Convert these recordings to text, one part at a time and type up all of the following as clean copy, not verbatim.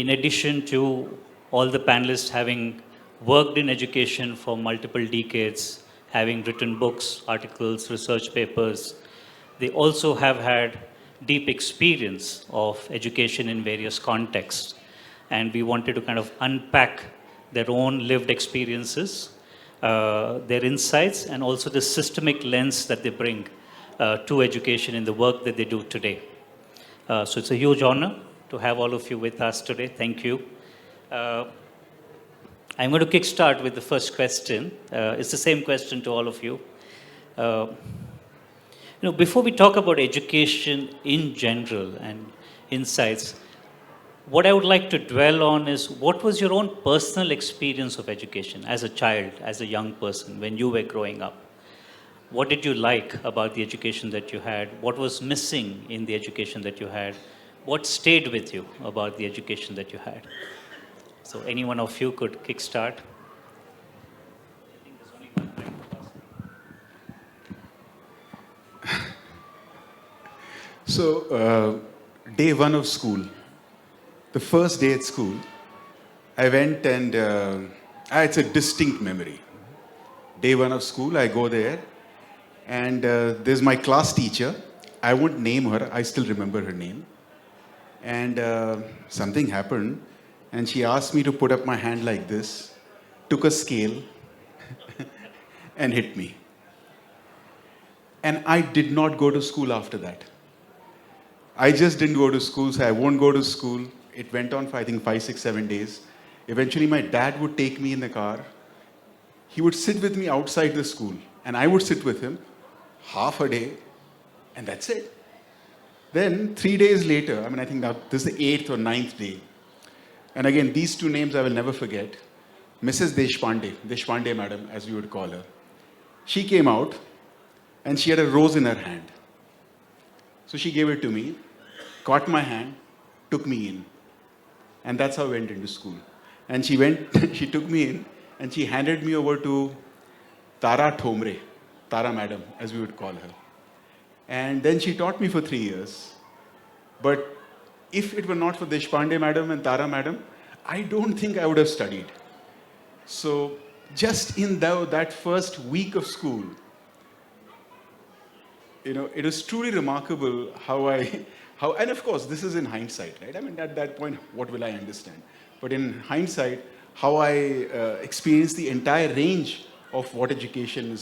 in addition to all the panelists having worked in education for multiple decades, having written books, articles, research papers, they also have had deep experience of education in various contexts. And we wanted to kind of unpack their own lived experiences, their insights, and also the systemic lens that they bring to education in the work that they do today. So it's a huge honor to have all of you with us today. Thank you. I'm going to kickstart with the first question. It's the same question to all of you. Before we talk about education in general and insights, what I would like to dwell on is what was your own personal experience of education as a child, as a young person, when you were growing up? What did you like about the education that you had? What was missing in the education that you had? What stayed with you about the education that you had? So any one of you could kickstart. So, day one of school, the first day at school, I went and it's a distinct memory. Day one of school, I go there, and there's my class teacher. I won't name her, I still remember her name. And something happened, and she asked me to put up my hand like this, took a scale, and hit me. And I did not go to school after that. I just didn't go to school, so I won't go to school. It went on for, I think, 5, 6, 7 days. Eventually, my dad would take me in the car. He would sit with me outside the school, and I would sit with him half a day, and that's it. Then, 3 days later, I think now this is the 8th or 9th day. And again, these two names I will never forget. Mrs. Deshpande madam, as we would call her. She came out, and she had a rose in her hand. So she gave it to me, caught my hand, took me in. And that's how I went into school. And she took me in, and she handed me over to Tara Thomre, Tara madam, as we would call her. And then she taught me for 3 years. But if it were not for Deshpande madam and Tara madam, I don't think I would have studied. So just in that first week of school, it was truly remarkable how, and of course, this is in hindsight, right? At that point, what will I understand? But in hindsight, how I experienced the entire range of what education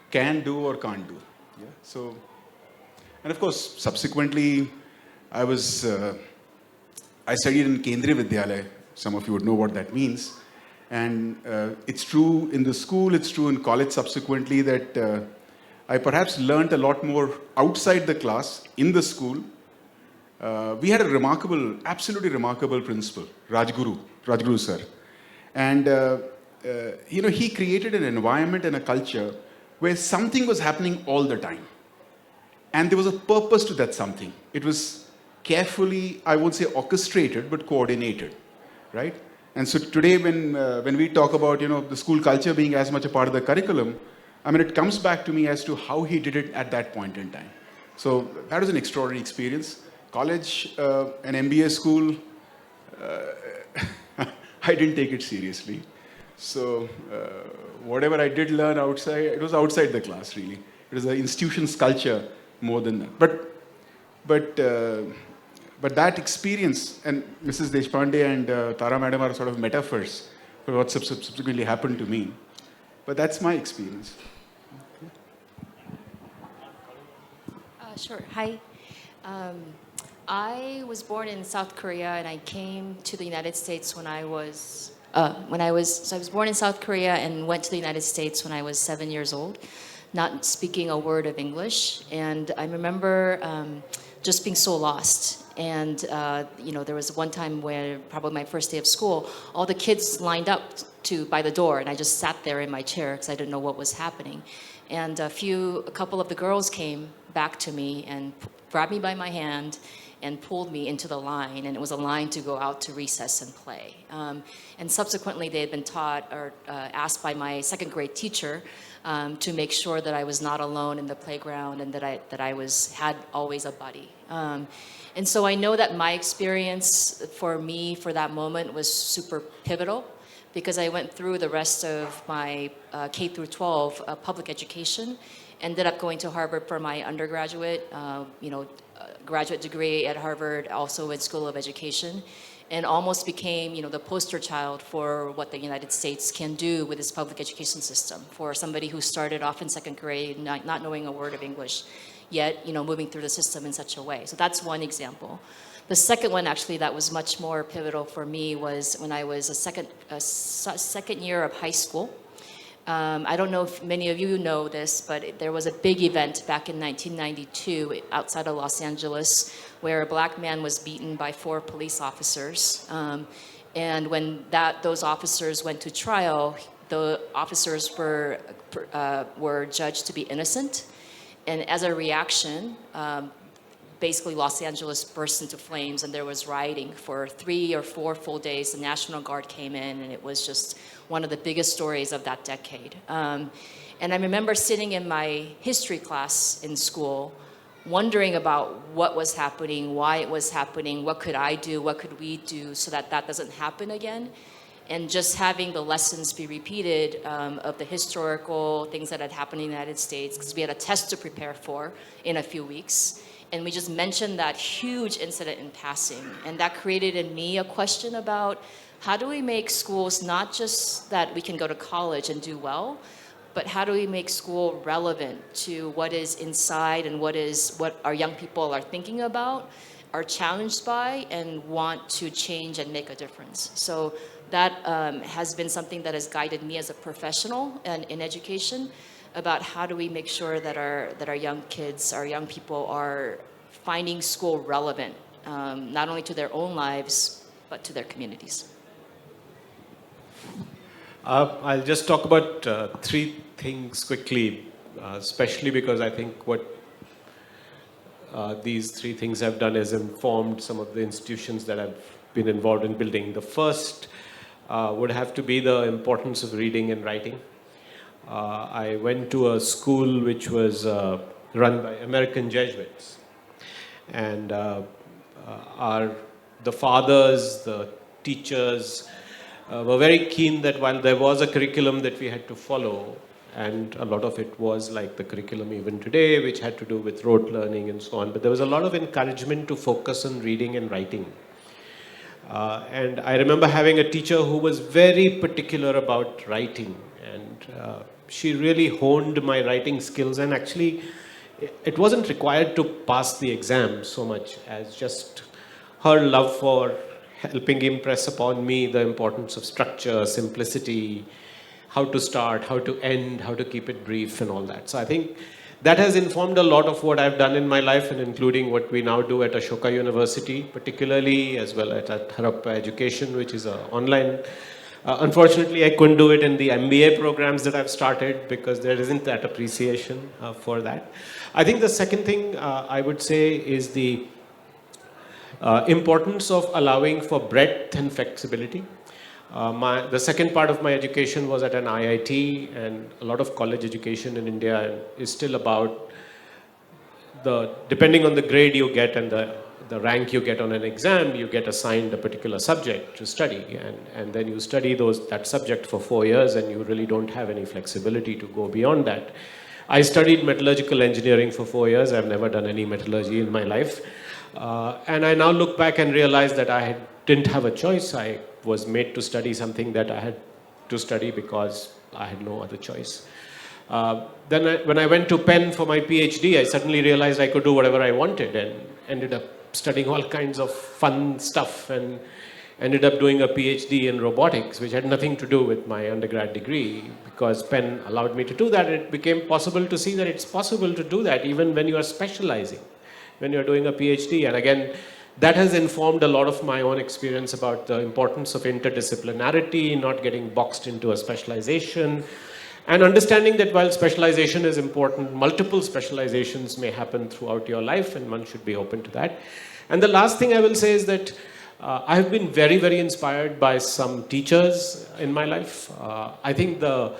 can do or can't do. Yeah. So, and of course, subsequently, I studied in Kendriya Vidyalaya. Some of you would know what that means. And it's true in the school, it's true in college subsequently that I perhaps learned a lot more outside the class, in the school. We had a absolutely remarkable principal, Rajguru sir. And, he created an environment and a culture where something was happening all the time. And there was a purpose to that something. It was carefully, I won't say orchestrated, but coordinated, right? And so today when we talk about, the school culture being as much a part of the curriculum, it comes back to me as to how he did it at that point in time. So that was an extraordinary experience. College, an MBA school, I didn't take it seriously. So whatever I did learn outside, it was outside the class, really. It was the institution's culture more than that. But that experience, and Mrs. Deshpande and Tara madam are sort of metaphors for what subsequently happened to me. But that's my experience. Sure. Hi. I was born in South Korea, and I came to the United States when I was born in South Korea and went to the United States when I was 7 years old, not speaking a word of English. And I remember just being so lost. And, there was one time where, probably my first day of school, all the kids lined up by the door, and I just sat there in my chair because I didn't know what was happening. And a couple of the girls came back to me and grabbed me by my hand and pulled me into the line, and it was a line to go out to recess and play. And subsequently, they had been taught or asked by my second grade teacher to make sure that I was not alone in the playground and that I had always a buddy. And so I know that my experience for me for that moment was super pivotal, because I went through the rest of my K through 12 public education, ended up going to Harvard for my undergraduate, graduate degree at Harvard, also at School of Education, and almost became, the poster child for what the United States can do with its public education system for somebody who started off in second grade not knowing a word of English, yet, moving through the system in such a way. So that's one example. The second one, actually, that was much more pivotal for me was when I was a second year of high school. I don't know if many of you know this, but there was a big event back in 1992 outside of Los Angeles where a black man was beaten by 4 police officers. And when those officers went to trial, the officers were judged to be innocent. And as a reaction, basically Los Angeles burst into flames and there was rioting for 3 or 4 full days. The National Guard came in and it was just one of the biggest stories of that decade. And I remember sitting in my history class in school wondering about what was happening, why it was happening, what could I do, what could we do so that doesn't happen again. And just having the lessons be repeated of the historical things that had happened in the United States, because we had a test to prepare for in a few weeks. And we just mentioned that huge incident in passing. And that created in me a question about how do we make schools not just that we can go to college and do well, but how do we make school relevant to what is inside and what our young people are thinking about, are challenged by, and want to change and make a difference. So that has been something that has guided me as a professional and in education about how do we make sure that our young kids, our young people are finding school relevant, not only to their own lives, but to their communities. I'll just talk about 3 things quickly, especially because I think what these 3 things have done is informed some of the institutions that I've been involved in building. The first would have to be the importance of reading and writing. I went to a school which was run by American Jesuits, and the fathers, the teachers were very keen that while there was a curriculum that we had to follow, and a lot of it was like the curriculum even today, which had to do with rote learning and so on, but there was a lot of encouragement to focus on reading and writing. And I remember having a teacher who was very particular about writing, and she really honed my writing skills, and actually it wasn't required to pass the exam so much as just her love for helping impress upon me the importance of structure, simplicity, how to start, how to end, how to keep it brief and all that. So I think that has informed a lot of what I've done in my life, and including what we now do at Ashoka University, particularly, as well as at Harappa Education, which is online. Unfortunately, I couldn't do it in the MBA programs that I've started because there isn't that appreciation for that. I think the second thing I would say is the importance of allowing for breadth and flexibility. The second part of my education was at an IIT, and a lot of college education in India is still about depending on the grade you get and the rank you get on an exam, you get assigned a particular subject to study, and then you study that subject for 4 years, and you really don't have any flexibility to go beyond that. I studied metallurgical engineering for 4 years. I've never done any metallurgy in my life. And I now look back and realize that I didn't have a choice. I was made to study something that I had to study because I had no other choice. Then when I went to Penn for my PhD, I suddenly realized I could do whatever I wanted, and ended up studying all kinds of fun stuff, and ended up doing a PhD in robotics, which had nothing to do with my undergrad degree. Because Penn allowed me to do that, it became possible to see that it's possible to do that even when you are specializing, when you're doing a PhD. And again, that has informed a lot of my own experience about the importance of interdisciplinarity, not getting boxed into a specialization, and understanding that while specialization is important, multiple specializations may happen throughout your life, and one should be open to that. And the last thing I will say is that I have been very, very inspired by some teachers in my life. I think the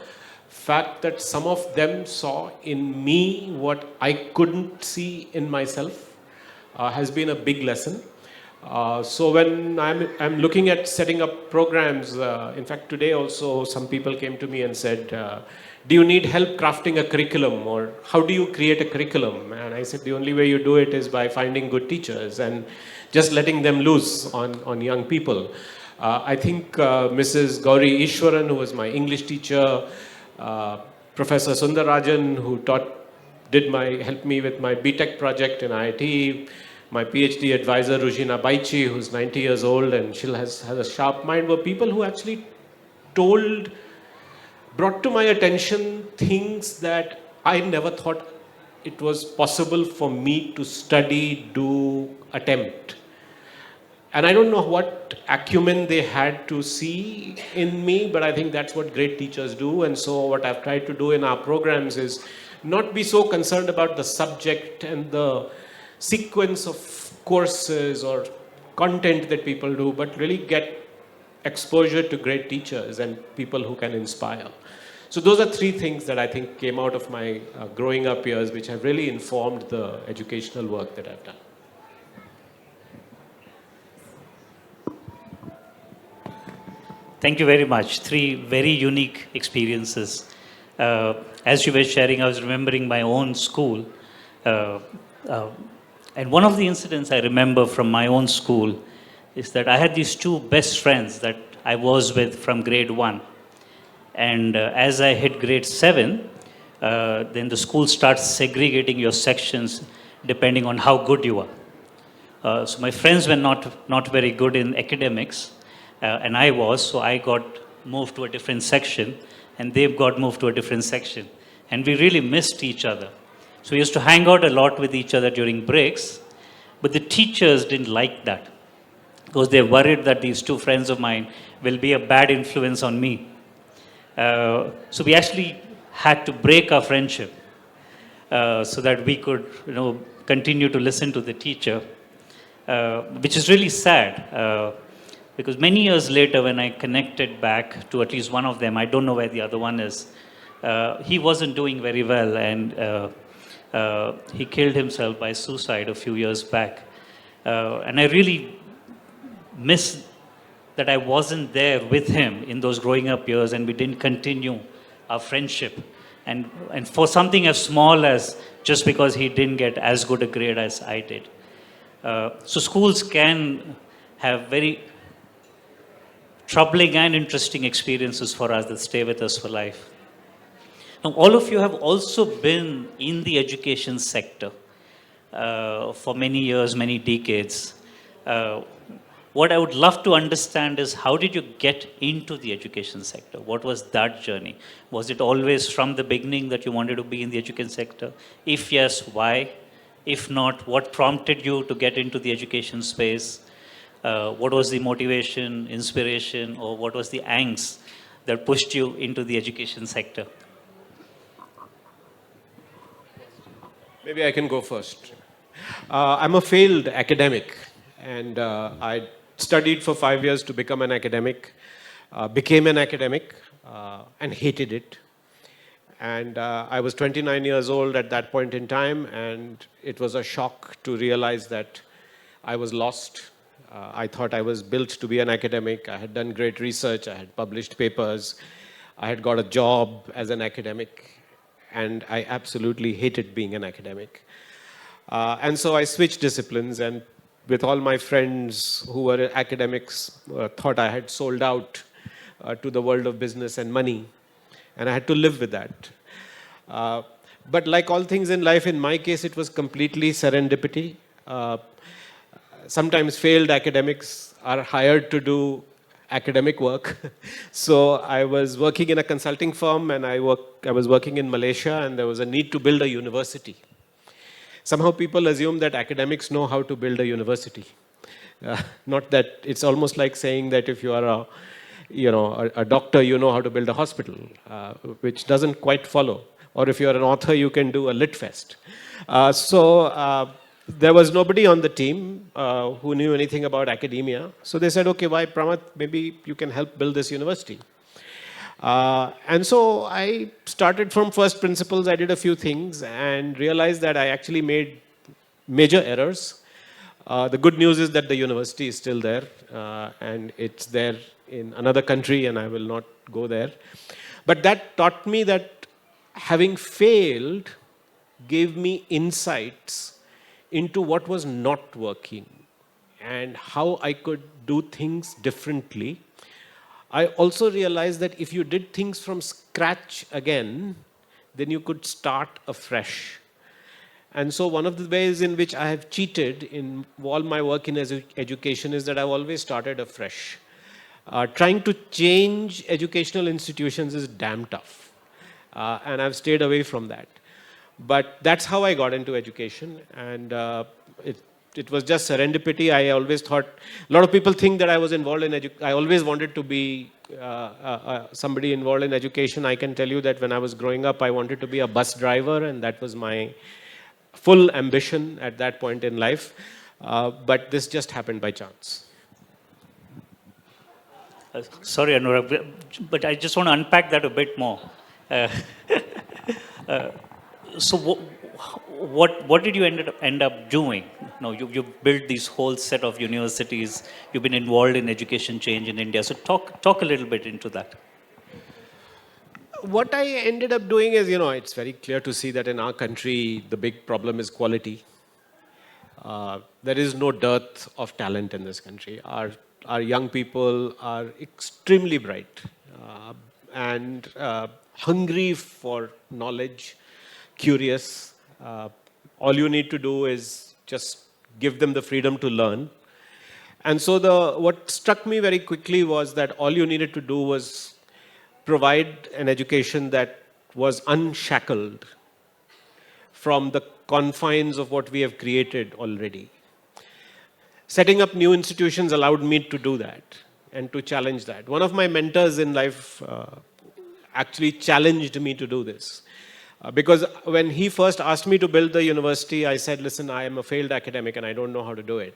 fact that some of them saw in me what I couldn't see in myself has been a big lesson. So when I'm looking at setting up programs, in fact today also some people came to me and said, do you need help crafting a curriculum, or how do you create a curriculum? And I said the only way you do it is by finding good teachers and just letting them loose on young people. I think Mrs. Gauri Ishwaran, who was my English teacher, Professor Sundarajan, who helped me with my BTech project in IIT, my PhD advisor, Rujina Baichi, who's 90 years old and she has a sharp mind, were people who actually brought to my attention things that I never thought it was possible for me to study, attempt. And I don't know what acumen they had to see in me, but I think that's what great teachers do. And so what I've tried to do in our programs is not be so concerned about the subject and the sequence of courses or content that people do, but really get exposure to great teachers and people who can inspire. So those are three things that I think came out of my growing up years, which have really informed the educational work that I've done. Thank you very much. Three very unique experiences. As you were sharing, I was remembering my own school. And one of the incidents I remember from my own school is that I had these two best friends that I was with from grade 1. And as I hit grade 7, then the school starts segregating your sections depending on how good you are. So my friends were not very good in academics, and I was, so I got moved to a different section, and they got moved to a different section. And we really missed each other. So we used to hang out a lot with each other during breaks, but the teachers didn't like that because they worried that these two friends of mine will be a bad influence on me. So we actually had to break our friendship so that we could, continue to listen to the teacher, which is really sad because many years later when I connected back to at least one of them, I don't know where the other one is, he wasn't doing very well and he killed himself by suicide a few years back. And I really miss that I wasn't there with him in those growing up years and we didn't continue our friendship. And for something as small as just because he didn't get as good a grade as I did. So schools can have very troubling and interesting experiences for us that stay with us for life. Now, all of you have also been in the education sector for many years, many decades. What I would love to understand is how did you get into the education sector? What was that journey? Was it always from the beginning that you wanted to be in the education sector? If yes, why? If not, what prompted you to get into the education space? What was the motivation, inspiration, or what was the angst that pushed you into the education sector? Maybe I can go first. I'm a failed academic, and I studied for 5 years to become an academic, became an academic, and hated it. And I was 29 years old at that point in time, and it was a shock to realize that I was lost. I thought I was built to be an academic. I had done great research. I had published papers. I had got a job as an academic. And I absolutely hated being an academic. And so I switched disciplines, and with all my friends who were academics, thought I had sold out to the world of business and money, and I had to live with that. But like all things in life, in my case, it was completely serendipity. Sometimes failed academics are hired to do academic work. So I was working in a consulting firm, and I was working in Malaysia, and there was a need to build a university. Somehow people assume that academics know how to build a university. Not that, it's almost like saying that if you are a doctor, you know how to build a hospital, which doesn't quite follow. Or if you're an author, you can do a lit fest. So there was nobody on the team who knew anything about academia. So they said, okay, why Pramath, maybe you can help build this university. And so I started from first principles. I did a few things and realized that I actually made major errors. The good news is that the university is still there, and it's there in another country, and I will not go there. But that taught me that having failed gave me insights into what was not working and how I could do things differently. I also realized that if you did things from scratch again, then you could start afresh. And so one of the ways in which I have cheated in all my work in education is that I've always started afresh. Trying to change educational institutions is damn tough. And I've stayed away from that. But that's how I got into education. And it was just serendipity. I always thought, a lot of people think that I was involved in education. I always wanted to be somebody involved in education. I can tell you that when I was growing up, I wanted to be a bus driver, and that was my full ambition at that point in life. But this just happened by chance. Sorry, Anurag, but I just want to unpack that a bit more. Uh, so, what did you end up doing? No, you built this whole set of universities. You've been involved in education change in India. So, talk a little bit into that. What I ended up doing is, it's very clear to see that in our country, the big problem is quality. There is no dearth of talent in this country. Our young people are extremely bright and hungry for knowledge, curious. All you need to do is just give them the freedom to learn. And so what struck me very quickly was that all you needed to do was provide an education that was unshackled from the confines of what we have created already. Setting up new institutions allowed me to do that and to challenge that. One of my mentors in life actually challenged me to do this. Because when he first asked me to build the university, I said, listen, I am a failed academic and I don't know how to do it.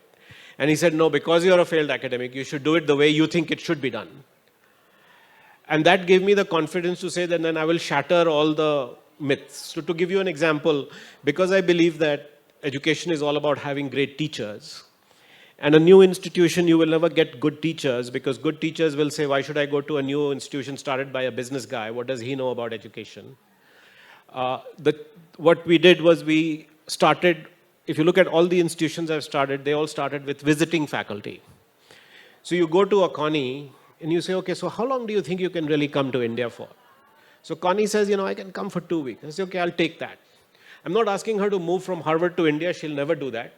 And he said, no, because you're a failed academic, you should do it the way you think it should be done. And that gave me the confidence to say that then I will shatter all the myths. So to give you an example, because I believe that education is all about having great teachers, and a new institution, you will never get good teachers because good teachers will say, why should I go to a new institution started by a business guy? What does he know about education? What we did was we started, if you look at all the institutions I've started, they all started with visiting faculty. So you go to a Connie and you say, okay, so how long do you think you can really come to India for? So Connie says, I can come for 2 weeks. I say, okay, I'll take that. I'm not asking her to move from Harvard to India. She'll never do that.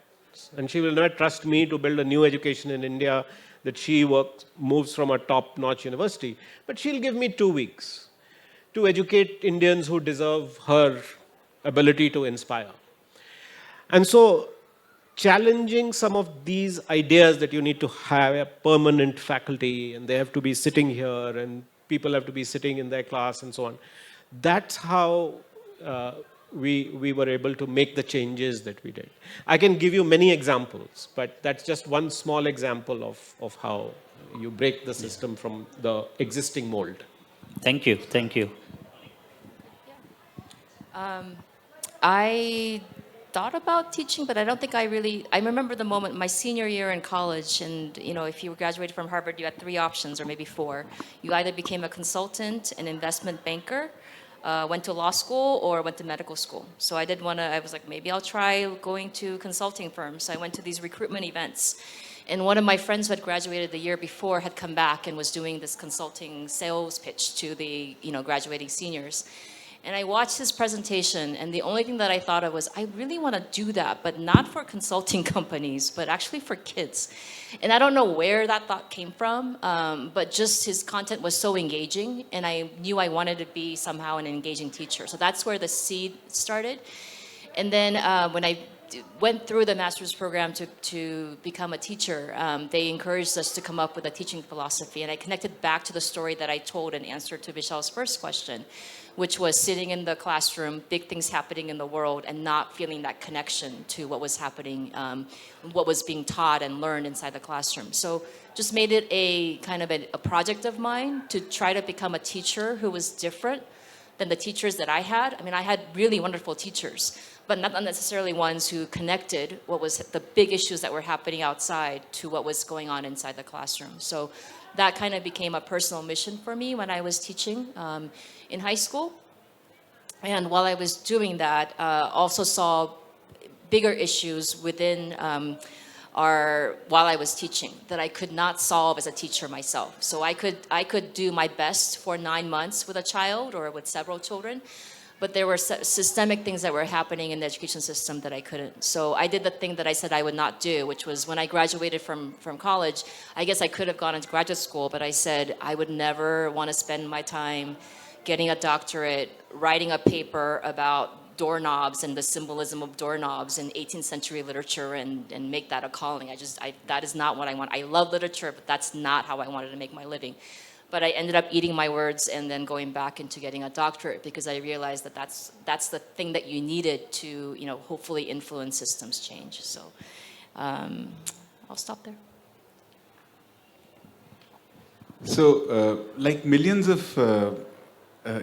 And she will never trust me to build a new education in India that she moves from a top-notch university. But she'll give me 2 weeks to educate Indians who deserve her ability to inspire. And so challenging some of these ideas that you need to have a permanent faculty and they have to be sitting here and people have to be sitting in their class and so on. That's how we were able to make the changes that we did. I can give you many examples, but that's just one small example of how you break the system from the existing mold. Thank you. Thank you. I thought about teaching, but I don't think I remember the moment, my senior year in college, and if you graduated from Harvard, you had 3 options or maybe 4. You either became a consultant, an investment banker, went to law school, or went to medical school. So I was like, maybe I'll try going to consulting firms. So I went to these recruitment events. And one of my friends who had graduated the year before had come back and was doing this consulting sales pitch to the graduating seniors. And I watched his presentation, and the only thing that I thought of was, I really want to do that, but not for consulting companies, but actually for kids. And I don't know where that thought came from, but just his content was so engaging, and I knew I wanted to be somehow an engaging teacher. So that's where the seed started. And then when I went through the master's program to become a teacher, they encouraged us to come up with a teaching philosophy. And I connected back to the story that I told in answer to Vishal's first question, which was sitting in the classroom, big things happening in the world, and not feeling that connection to what was happening, what was being taught and learned inside the classroom. So just made it a kind of a project of mine to try to become a teacher who was different than the teachers that I had. I mean, I had really wonderful teachers, but not necessarily ones who connected what was the big issues that were happening outside to what was going on inside the classroom. So that kind of became a personal mission for me when I was teaching in high school. And while I was doing that, also saw bigger issues within while I was teaching that I could not solve as a teacher myself. So I could do my best for 9 months with a child or with several children, but there were systemic things that were happening in the education system that I couldn't. So I did the thing that I said I would not do, which was when I graduated from college, I guess I could have gone into graduate school, but I said I would never want to spend my time getting a doctorate, writing a paper about doorknobs and the symbolism of doorknobs in 18th century literature and make that a calling. That is not what I want. I love literature, but that's not how I wanted to make my living. But I ended up eating my words and then going back into getting a doctorate because I realized that that's the thing that you needed to, hopefully influence systems change. So I'll stop there. So, like millions of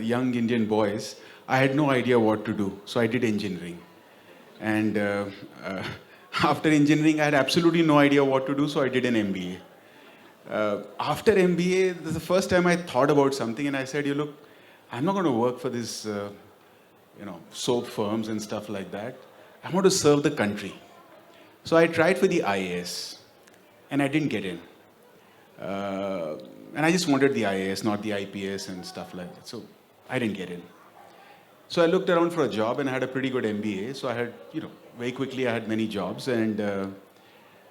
young Indian boys, I had no idea what to do. So I did engineering. And after engineering, I had absolutely no idea what to do. So I did an MBA. After MBA, this is the first time I thought about something, and I said, look, I'm not going to work for this, soap firms and stuff like that. I want to serve the country. So I tried for the IAS, and I didn't get in. And I just wanted the IAS, not the IPS and stuff like that. So I didn't get in. So I looked around for a job, and I had a pretty good MBA. So I had, very quickly I had many jobs, and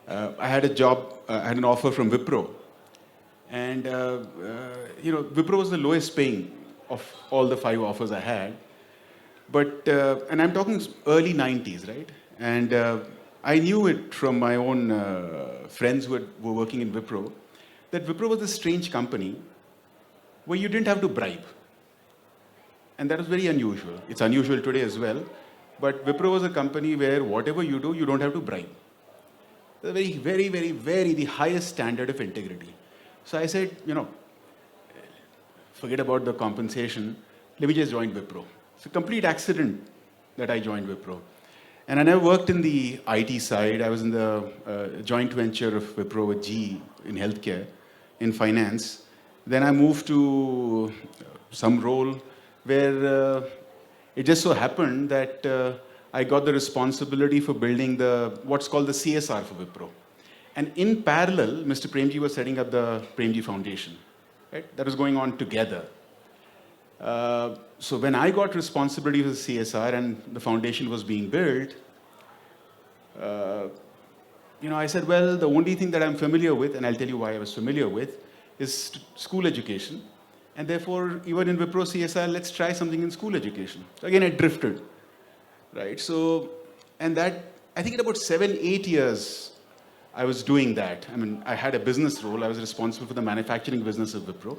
I had a job, I had an offer from Wipro. And, Wipro was the lowest paying of all the 5 offers I had. But, and I'm talking early 90s, right? And I knew it from my own friends who were working in Wipro, that Wipro was a strange company where you didn't have to bribe. And that was very unusual. It's unusual today as well. But Wipro was a company where whatever you do, you don't have to bribe. The very, very, very, very, the highest standard of integrity. So I said, forget about the compensation. Let me just join Wipro. It's a complete accident that I joined Wipro. And I never worked in the IT side. I was in the joint venture of Wipro with GE in healthcare, in finance. Then I moved to some role where it just so happened that I got the responsibility for building what's called the CSR for Wipro. And in parallel, Mr. Premji was setting up the Premji Foundation. Right? That was going on together. So when I got responsibility for the CSR and the foundation was being built, I said, well, the only thing that I'm familiar with, and I'll tell you why I was familiar with, is school education. And therefore, even in Wipro CSR, let's try something in school education. So again, I drifted. Right? So, and that, I think in about 7-8 years, I was doing that. I mean, I had a business role. I was responsible for the manufacturing business of Wipro.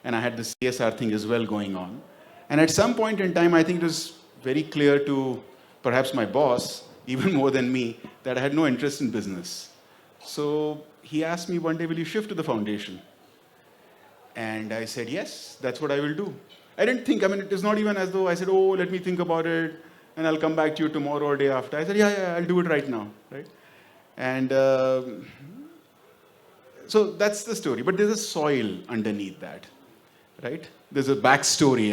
And I had the CSR thing as well going on. And at some point in time, I think it was very clear to perhaps my boss, even more than me, that I had no interest in business. So he asked me one day, will you shift to the foundation? And I said, yes, that's what I will do. I didn't think, it is not even as though I said, oh, let me think about it, and I'll come back to you tomorrow or day after. I said, yeah, I'll do it right now, right? And so that's the story. But there's a soil underneath that, right? There's a backstory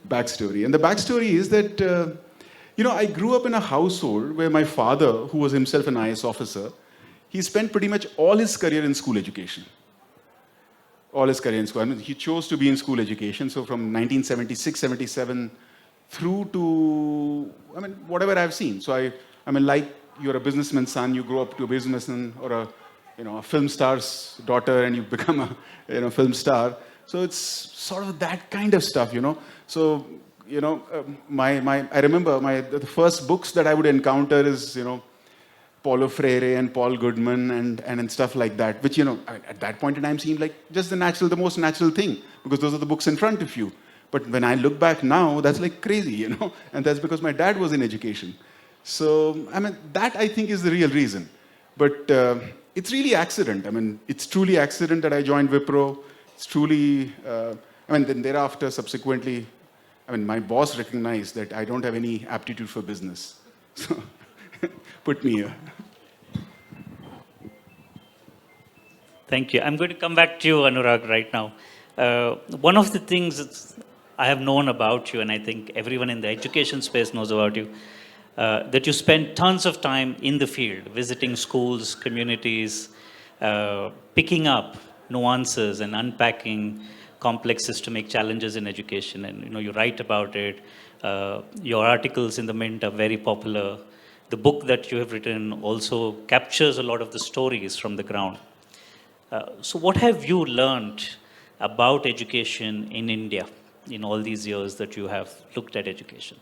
backstory. And the backstory is that, I grew up in a household where my father, who was himself an IS officer, he spent pretty much all his career in school education. All his career in school. He chose to be in school education. So from 1976, 77 through to, whatever I've seen. So like you're a businessman's son, you grow up to a businessman or a film star's daughter and you become a film star. So it's sort of that kind of stuff, So, I remember the first books that I would encounter is, Paulo Freire and Paul Goodman and stuff like that, which, at that point in time seemed like just the most natural thing, because those are the books in front of you. But when I look back now, that's like crazy, and that's because my dad was in education. So, I mean, that I think is the real reason. But it's really accident. I mean, it's truly accident that I joined Wipro. It's truly, then thereafter, subsequently, my boss recognized that I don't have any aptitude for business. So, put me here. Thank you. I'm going to come back to you, Anurag, right now. One of the things I have known about you, and I think everyone in the education space knows about you, that you spend tons of time in the field, visiting schools, communities, picking up nuances and unpacking complex systemic challenges in education. And you write about it. Your articles in the Mint are very popular. The book that you have written also captures a lot of the stories from the ground. So what have you learned about education in India in all these years that you have looked at education?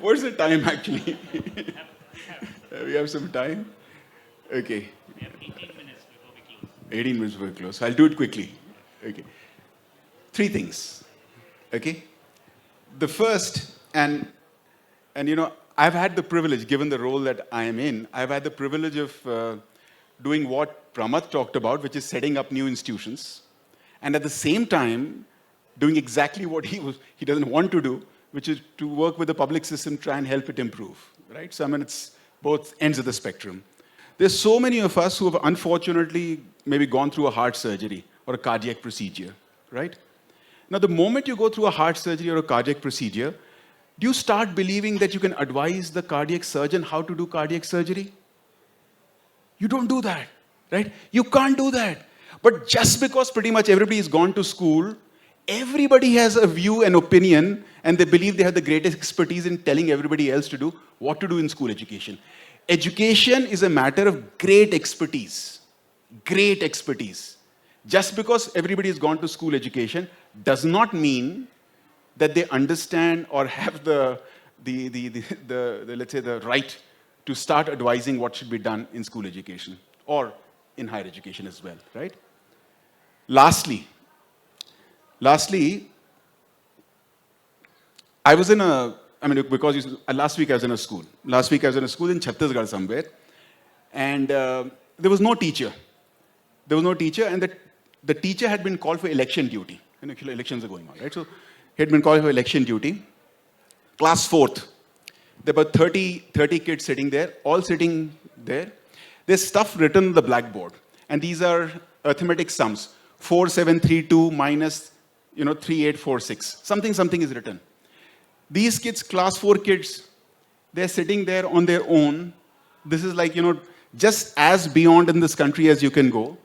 What's the time actually? We have some time? Okay. We have 18 minutes before we close. 18 minutes before we close. I'll do it quickly. Okay. 3 things. Okay. The first, and I've had the privilege, given the role that I am in, I've had the privilege of doing what Pramath talked about, which is setting up new institutions, and at the same time, doing exactly what he doesn't want to do, which is to work with the public system, try and help it improve, right? So, it's both ends of the spectrum. There's so many of us who have unfortunately maybe gone through a heart surgery or a cardiac procedure, right? Now, the moment you go through a heart surgery or a cardiac procedure, do you start believing that you can advise the cardiac surgeon how to do cardiac surgery? You don't do that, right? You can't do that. But just because pretty much everybody has gone to school, everybody has a view and opinion, and they believe they have the greatest expertise in telling everybody else to do what to do in school education. Education is a matter of great expertise. Great expertise. Just because everybody has gone to school education does not mean that they understand or have the let's say the right to start advising what should be done in school education or in higher education as well, right? Lastly, I was in last week I was in a school. Last week I was in a school in Chhattisgarh somewhere, and there was no teacher. There was no teacher, and the teacher had been called for election duty. Elections are going on, right? So he had been called for election duty. Class 4th. There were 30 kids sitting there, all sitting there. There's stuff written on the blackboard, and these are arithmetic sums. 4732 minus 3846. Something is written. These kids, class 4 kids, they're sitting there on their own. This is like, just as beyond in this country as you can go.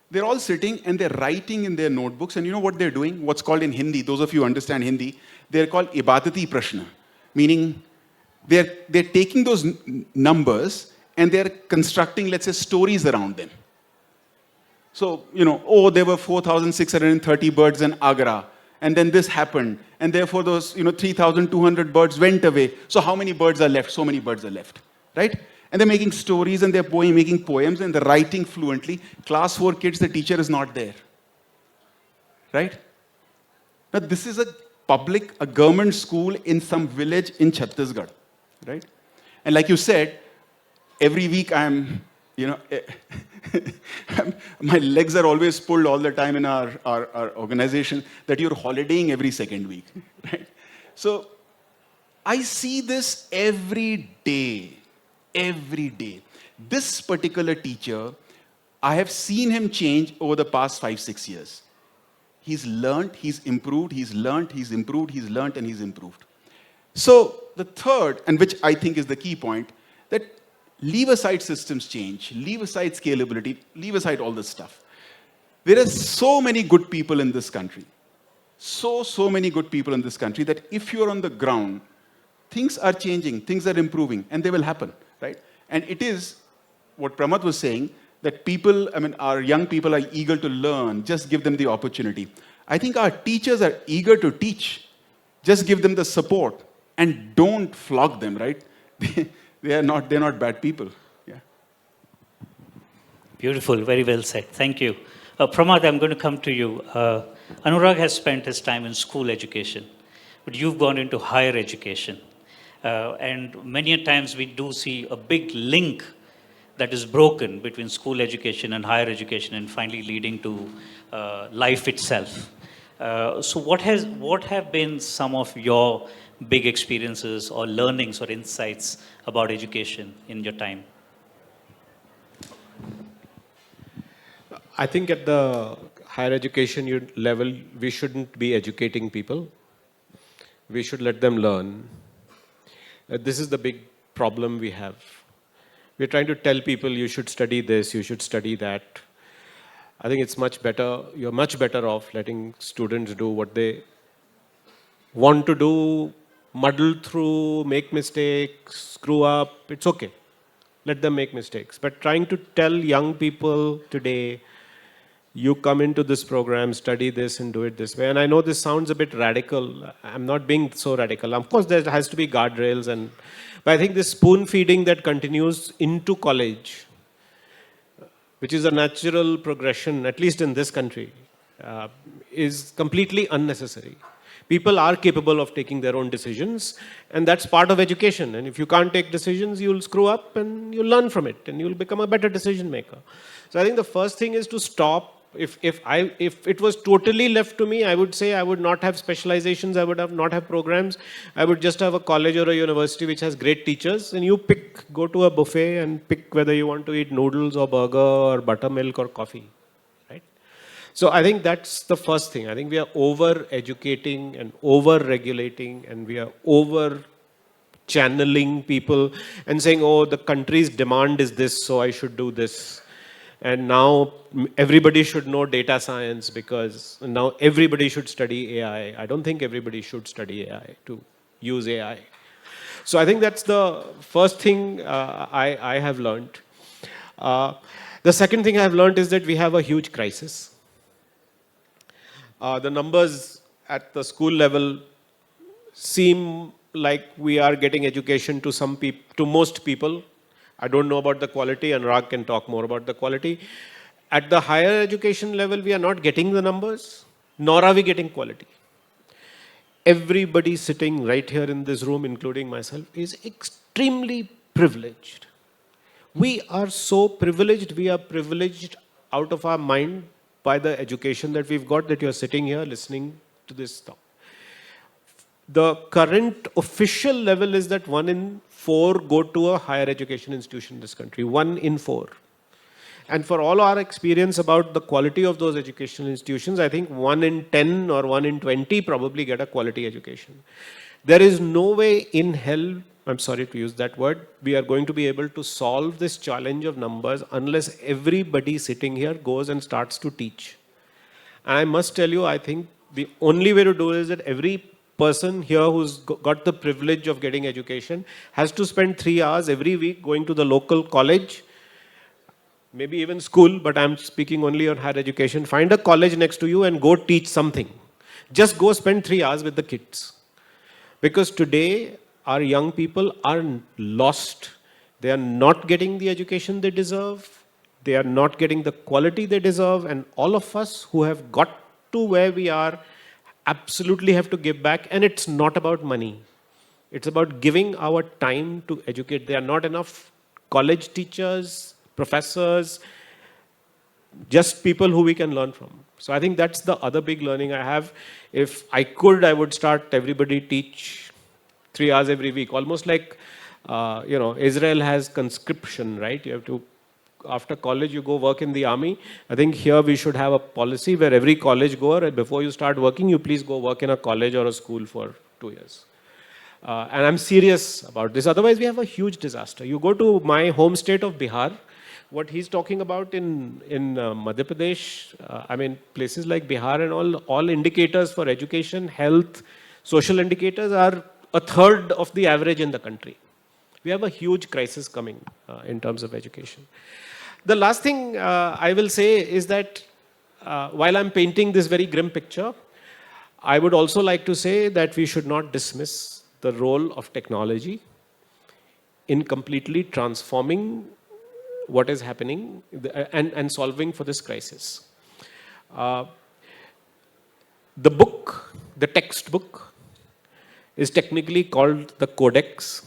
They're all sitting and they're writing in their notebooks. And you know what they're doing? What's called in Hindi, those of you who understand Hindi, they're called ibadati prashna. Meaning they're taking those numbers and they're constructing, let's say, stories around them. So, there were 4,630 birds in Agra. And then this happened. And therefore those, 3,200 birds went away. So how many birds are left? So many birds are left, right? And they're making stories and they're making poems and they're writing fluently. Class 4 kids, the teacher is not there, right? Now this is a government school in some village in Chhattisgarh, right? And like you said, every week I'm, my legs are always pulled all the time in our organization that you're holidaying every second week, right? So I see this every day. Every day. This particular teacher, I have seen him change over the past 5-6 years. He's learned, he's improved, he's learned, he's improved, he's learned, and he's improved. So the third, and which I think is the key point, that leave aside systems change, leave aside scalability, leave aside all this stuff. There are so many good people in this country. So many good people in this country that if you're on the ground, things are changing, things are improving, and they will happen, right? And it is what Pramath was saying, that people, our young people are eager to learn, just give them the opportunity. I think our teachers are eager to teach, just give them the support, and don't flog them, right? They're not bad people. Yeah. Beautiful, very well said. Thank you. Pramath, I'm going to come to you. Anurag has spent his time in school education, but you've gone into higher education. And many a times we do see a big link that is broken between school education and higher education and finally leading to life itself. So what have been some of your big experiences or learnings or insights about education in your time? I think at the higher education level, we shouldn't be educating people. We should let them learn. This is the big problem we have. We're trying to tell people you should study this, you should study that. I think it's much better, you're much better off letting students do what they want to do, muddle through, make mistakes, screw up. It's okay. Let them make mistakes. But trying to tell young people today, you come into this program, study this and do it this way. And I know this sounds a bit radical. I'm not being so radical. Of course, there has to be guardrails. But I think this spoon feeding that continues into college, which is a natural progression, at least in this country, is completely unnecessary. People are capable of taking their own decisions, and that's part of education. And if you can't take decisions, you'll screw up and you'll learn from it, and you'll become a better decision maker. So I think the first thing is to stop. If it was totally left to me, I would say I would not have specializations, I would not have programs. I would just have a college or a university which has great teachers, and you go to a buffet and pick whether you want to eat noodles or burger or buttermilk or coffee. So I think that's the first thing. I think we are over-educating and over-regulating, and we are over-channeling people and saying, oh, the country's demand is this, so I should do this. And now everybody should know data science because now everybody should study AI. I don't think everybody should study AI to use AI. So I think that's the first thing I have learned. The second thing I have learned is that we have a huge crisis. The numbers at the school level seem like we are getting education to most people. I don't know about the quality, and Anurag can talk more about the quality. At the higher education level, we are not getting the numbers, nor are we getting quality. Everybody sitting right here in this room, including myself, is extremely privileged. We are so privileged, we are privileged out of our mind by the education that we've got, that you're sitting here listening to this talk. The current official level is that 1 in 4 go to a higher education institution in this country. 1 in 4. And for all our experience about the quality of those educational institutions, I think 1 in 10 or 1 in 20 probably get a quality education. There is no way in hell, I'm sorry to use that word, we are going to be able to solve this challenge of numbers unless everybody sitting here goes and starts to teach. And I must tell you, I think the only way to do it is that every person here who's got the privilege of getting education has to spend 3 hours every week going to the local college, maybe even school, but I'm speaking only on higher education. Find a college next to you and go teach something. Just go spend 3 hours with the kids. Because today, our young people are lost. They are not getting the education they deserve. They are not getting the quality they deserve. And all of us who have got to where we are absolutely have to give back. And it's not about money. It's about giving our time to educate. There are not enough college teachers, professors, just people who we can learn from. So I think that's the other big learning I have. If I could, I would start everybody teach 3 hours every week. Almost like, Israel has conscription, right? You have to, after college, you go work in the army. I think here we should have a policy where every college goer, before you start working, you please go work in a college or a school for 2 years. And I'm serious about this. Otherwise, we have a huge disaster. You go to my home state of Behar, what he's talking about in Madhya Pradesh, places like Behar and all indicators for education, health, social indicators are a third of the average in the country. We have a huge crisis coming in terms of education. The last thing I will say is that while I'm painting this very grim picture, I would also like to say that we should not dismiss the role of technology in completely transforming what is happening and solving for this crisis. The book, the textbook, is technically called the Codex.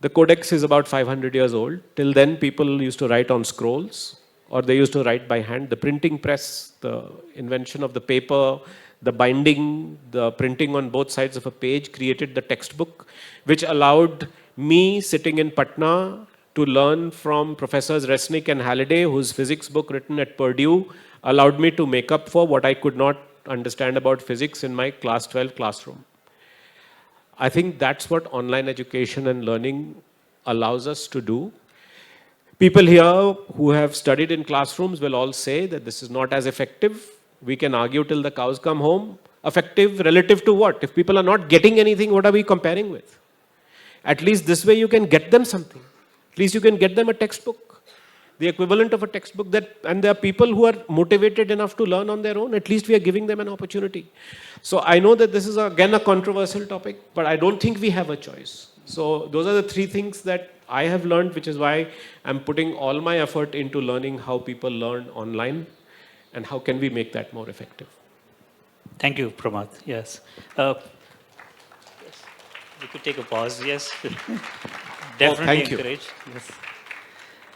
The Codex is about 500 years old. Till then, people used to write on scrolls, or they used to write by hand. The printing press, the invention of the paper, the binding, the printing on both sides of a page created the textbook, which allowed me sitting in Patna to learn from Professors Resnick and Halliday, whose physics book written at Purdue allowed me to make up for what I could not understand about physics in my class 12 classroom. I think that's what online education and learning allows us to do. People here who have studied in classrooms will all say that this is not as effective. We can argue till the cows come home. Effective relative to what? If people are not getting anything, what are we comparing with? At least this way you can get them something. At least you can get them a textbook, the equivalent of a textbook, and there are people who are motivated enough to learn on their own. At least we are giving them an opportunity. So I know that this is again a controversial topic, but I don't think we have a choice. So those are the three things that I have learned, which is why I'm putting all my effort into learning how people learn online and how can we make that more effective. Thank you, Pramath. Yes. We could take a pause. Yes. Definitely thank you. encourage.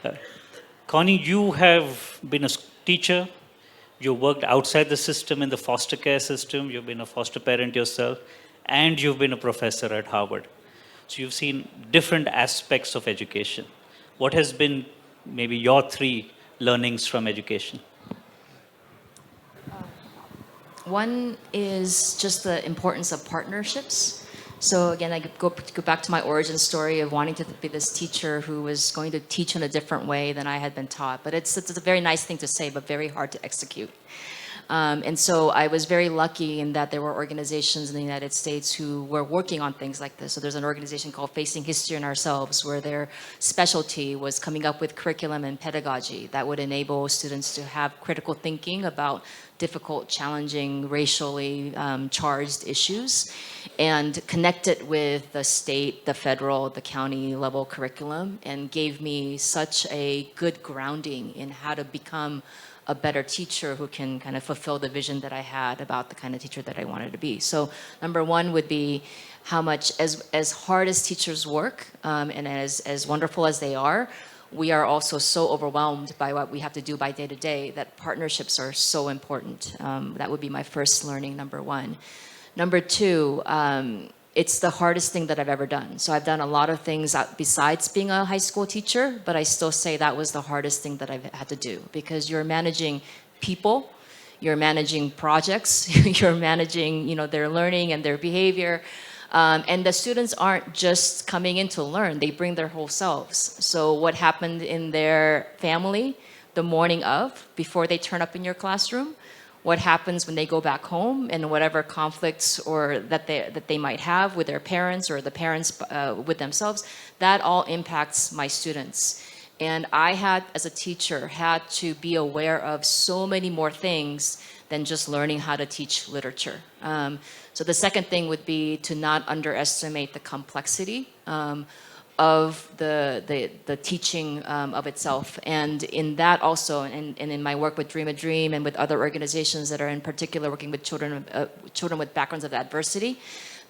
Yes. Connie, you have been a teacher. You worked outside the system in the foster care system. You've been a foster parent yourself. And you've been a professor at Harvard. So you've seen different aspects of education. What has been maybe your three learnings from education? One is just the importance of partnerships. So again, I go back to my origin story of wanting to be this teacher who was going to teach in a different way than I had been taught. But it's a very nice thing to say, but very hard to execute. And so I was very lucky in that there were organizations in the United States who were working on things like this. So there's an organization called Facing History in Ourselves, where their specialty was coming up with curriculum and pedagogy that would enable students to have critical thinking about difficult, challenging, racially charged issues, and connect it with the state, the federal, the county level curriculum, and gave me such a good grounding in how to become a better teacher who can kind of fulfill the vision that I had about the kind of teacher that I wanted to be. So number one would be how much, as hard as teachers work, and as wonderful as they are, we are also so overwhelmed by what we have to do by day to day that partnerships are so important. That would be my first learning, number one. Number two, it's the hardest thing that I've ever done. So I've done a lot of things besides being a high school teacher, but I still say that was the hardest thing that I've had to do, because you're managing people, you're managing projects, you're managing, their learning and their behavior. And the students aren't just coming in to learn, they bring their whole selves. So what happened in their family the morning of, before they turn up in your classroom, what happens when they go back home, and whatever conflicts or that they might have with their parents, or the parents with themselves, that all impacts my students. And I had, as a teacher, had to be aware of so many more things than just learning how to teach literature. So the second thing would be to not underestimate the complexity of the teaching of itself. And in that also, and in my work with Dream a Dream and with other organizations that are in particular working with children with backgrounds of adversity,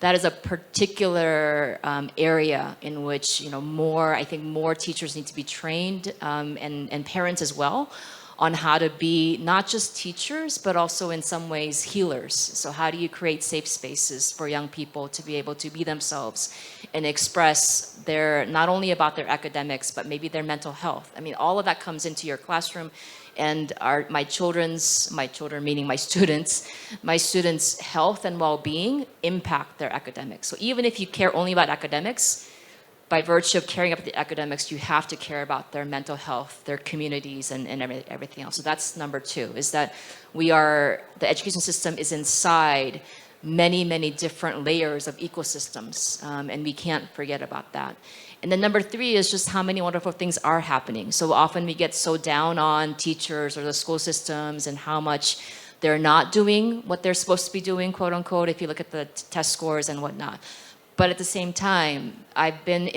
that is a particular area in which I think more teachers need to be trained, and parents as well, on how to be not just teachers, but also in some ways healers. So how do you create safe spaces for young people to be able to be themselves and express not only about their academics, but maybe their mental health. I mean, all of that comes into your classroom, and my students' health and well-being impact their academics. So even if you care only about academics, by virtue of caring about the academics, you have to care about their mental health, their communities, and everything else. So that's number two, is that the education system is inside many, many different layers of ecosystems, and we can't forget about that. And then number three is just how many wonderful things are happening. So often we get so down on teachers or the school systems and how much they're not doing what they're supposed to be doing, quote unquote, if you look at the test scores and whatnot. But at the same time, I've been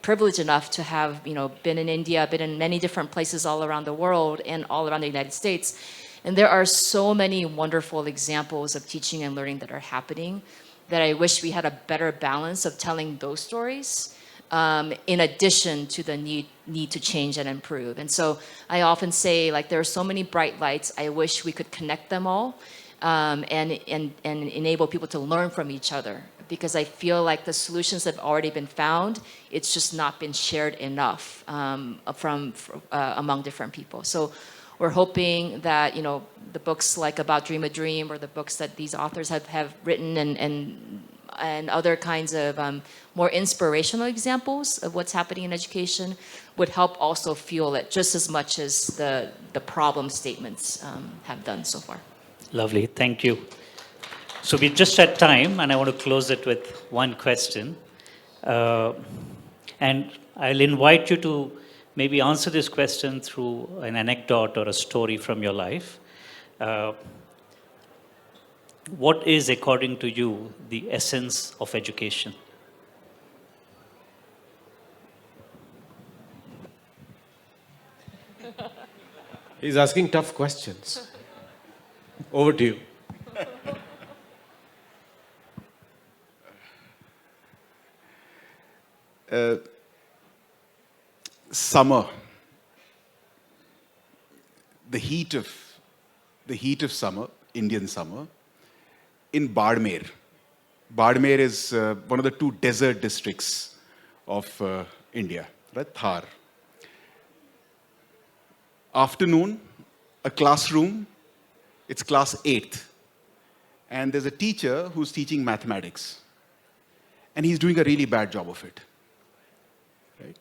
privileged enough to have, been in India, been in many different places all around the world and all around the United States. And there are so many wonderful examples of teaching and learning that are happening that I wish we had a better balance of telling those stories, in addition to the need to change and improve. And so I often say, like, there are so many bright lights. I wish we could connect them all, and enable people to learn from each other. Because I feel like the solutions have already been found. It's just not been shared enough among different people. So we're hoping that the books like About Dream a Dream, or the books that these authors have written, and other kinds of more inspirational examples of what's happening in education would help also fuel it just as much as the problem statements have done so far. Lovely, thank you. So we're just at time, and I want to close it with one question. And I'll invite you to maybe answer this question through an anecdote or a story from your life. What is, according to you, the essence of education? He's asking tough questions. Over to you. Summer, the heat of summer, Indian summer, in Badmer. Badmer is one of the two desert districts of India, right? Thar. Afternoon, a classroom, it's class 8th, and there's a teacher who's teaching mathematics, and he's doing a really bad job of it, right?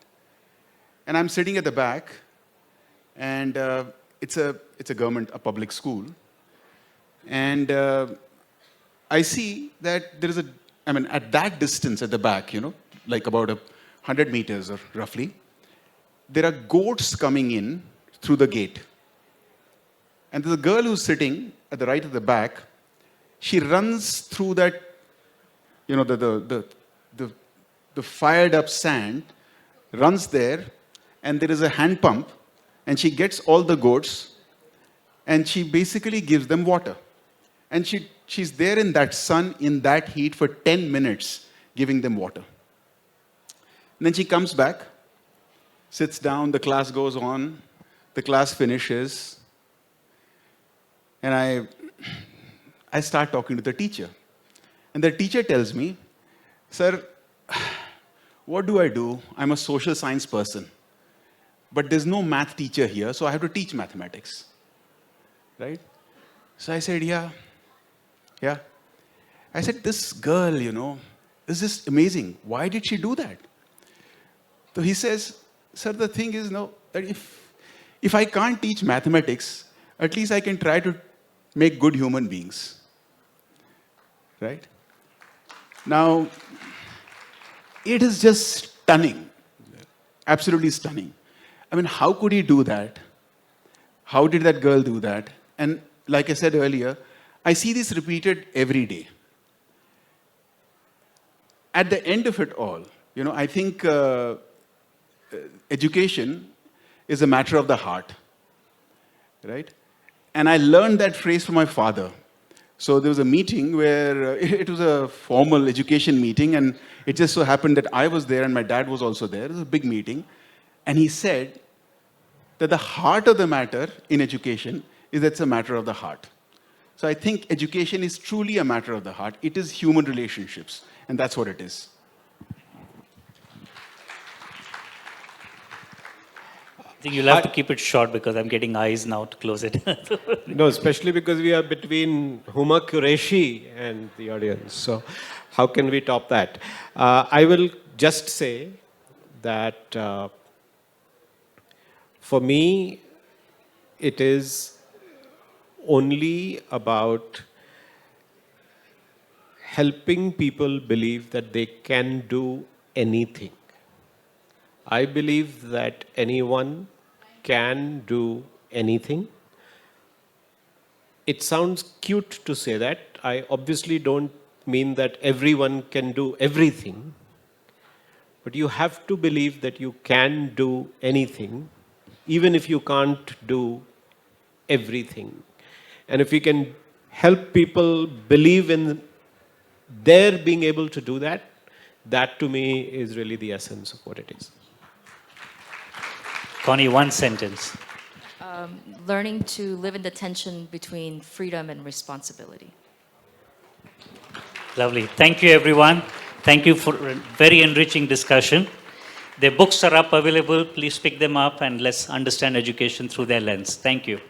And I'm sitting at the back, and it's a government, a public school, and I see that there is at that distance at the back, like about 100 meters or roughly, there are goats coming in through the gate. And there's a girl who's sitting at the right of the back. She runs through that, the fired up sand, runs there, and there is a hand pump, and she gets all the goats, and she basically gives them water. And she's there in that sun, in that heat for 10 minutes, giving them water. And then she comes back, sits down, the class goes on, the class finishes, and I start talking to the teacher. And the teacher tells me, "Sir, what do I do? I'm a social science person. But there's no math teacher here, so I have to teach mathematics." Right? So I said, yeah. I said, this girl, is just amazing. Why did she do that? So he says, "Sir, the thing is, that if I can't teach mathematics, at least I can try to make good human beings." Right? Now, it is just stunning. Absolutely stunning. How could he do that? How did that girl do that? And like I said earlier, I see this repeated every day. At the end of it all, I think education is a matter of the heart, right? And I learned that phrase from my father. So there was a meeting where it was a formal education meeting, and it just so happened that I was there and my dad was also there. It was a big meeting. And he said that the heart of the matter in education is that it's a matter of the heart. So I think education is truly a matter of the heart. It is human relationships, and that's what it is. I think you'll have to keep it short because I'm getting eyes now to close it. No, especially because we are between Huma Qureshi and the audience. So how can we top that? I will just say that for me, it is only about helping people believe that they can do anything. I believe that anyone can do anything. It sounds cute to say that. I obviously don't mean that everyone can do everything. but you have to believe that you can do anything, even if you can't do everything. And if we can help people believe in their being able to do that, that to me is really the essence of what it is. Connie, one sentence. Learning to live in the tension between freedom and responsibility. Lovely. Thank you, everyone. Thank you for a very enriching discussion. Their books are up available. Please pick them up and let's understand education through their lens. Thank you.